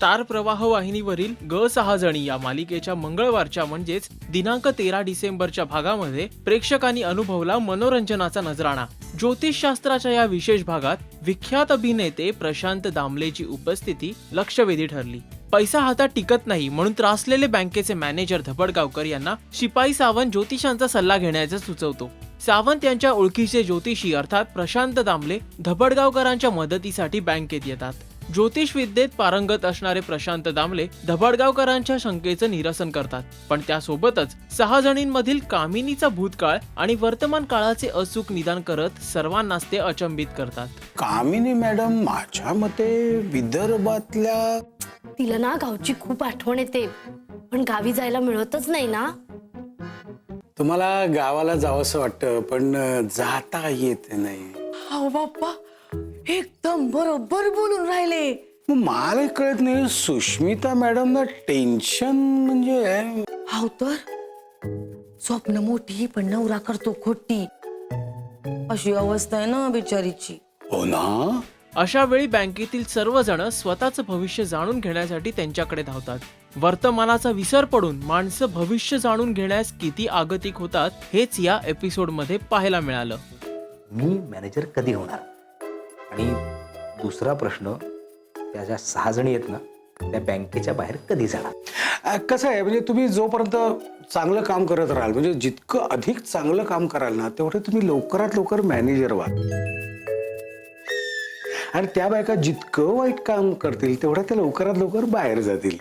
Star प्रवाह वाहिनीवरील ग 6 जणी या मालिकेच्या मंगळवारच्या म्हणजेच दिनांक 13 डिसेंबरच्या भागामध्ये प्रेक्षकांनी अनुभवला मनोरंजनाचा नजराणा। ज्योतिषशास्त्राच्या या विशेष भागात विख्यात अभिनेते प्रशांत दामलेची उपस्थिती लक्षवेधी ठरली। पैसा हातात टिकत नाही म्हणून त्रासलेले बँकेचे मॅनेजर धबडगावकर यांना शिपाई सावंत ज्योतिषांचा सल्ला घेण्याचे सुचवतो। सावंत यांच्या ओळखीचे ज्योतिषी अर्थात प्रशांत दामले धबडगावकरांच्या मदतीसाठी बँकेत येतात। ज्योतिष विद्येत पारंगत असणारे प्रशांत दामले धबडगावकरांच्या शंकेचं निरसन करतात, पण त्यासोबतच 6 जणींमधील कामिनीचा भूतकाळ आणि वर्तमान काळाचे अचूक निदान करत सर्वांनाच ते अचंबित करतात। कामिनी मॅडम माझ्या मते विदर्भातल्या तिला ना गावची खूप आठवण येते, पण गावी जायला मिळतच नाही ना। तुम्हाला गावाला जावंसं वाटतं पण जाता येत नाही। हो बाप्पा, एकदम बरोबर बोलून राहिले। मग मला कळत नाही सुष्मिता मॅडम ना टेन्शन म्हणजे हो तर स्वप्न मोठी पण नवरा करतो खोटी, अशी अवस्था आहे ना बिचारीची। हो ना। अशा वेळी बँकेतील सर्वजण स्वतःचं भविष्य जाणून घेण्यासाठी त्यांच्याकडे धावतात। वर्तमानाचा विसर पडून माणसं भविष्य जाणून घेण्यास किती आगतिक होतात हेच या एपिसोडमध्ये पाहायला मिळालं। मी मॅनेजर कधी होणार? आणि दुसरा प्रश्न, त्या ज्या 6 जणी आहेत ना त्या बँकेच्या बाहेर कधी जाणार? कसं आहे म्हणजे तुम्ही जोपर्यंत चांगलं काम करत राहाल, म्हणजे जितकं अधिक चांगलं काम कराल ना तेवढं तुम्ही लवकरात लवकर मॅनेजर व्हाल, आणि त्या बायका जितकं वाईट काम करतील तेवढं ते लवकरात लवकर बाहेर जातील।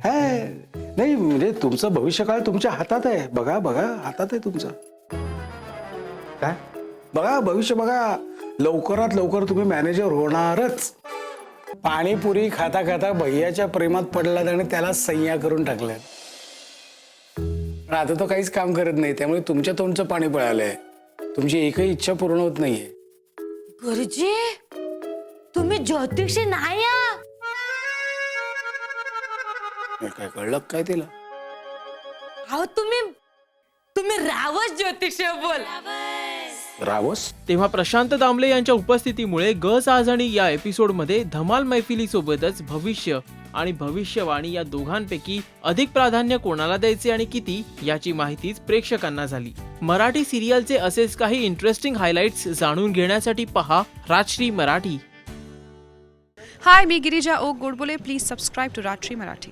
नाही म्हणजे तुमचं भविष्यकाळ तुमच्या हातात आहे। बघा बघा, हातात आहे तुमचं। काय बघा भविष्य बघा, लवकरात लवकर तुम्ही मॅनेजर होणारच। पाणीपुरी खाता खाता भैयाच्या प्रेमात पडलात आणि त्याला सय्या करून टाकल्यात, पण आता तो काहीच काम करत नाही, त्यामुळे तुमच्या तोंडचं पाणी पळालंय, तुमची एकही इच्छा पूर्ण होत नाहीये। गुरुजी, तुम्ही ज्योतिषी नाही आ? काय कळलं काय तिला? अहो तुम्ही रावस ज्योतिष बोल रावस। तेव्हा प्रशांत दामले यांच्या उपस्थितीमुळे ग 6 जणी या एपिसोडमध्ये धमाल मैफिलीसोबतच भविष्य आणि भविष्यवाणी या दोघांपैकी अधिक प्राधान्य कोणाला द्यायचे आणि किती याची माहितीच प्रेक्षकांना झाली। मराठी सिरियलचे असेच काही इंटरेस्टिंग हायलाइट्स जाणून घेण्यासाठी पहा राजश्री मराठी। Hi, मी Girija Oak Godbole. Please subscribe to Rajshri Marathi.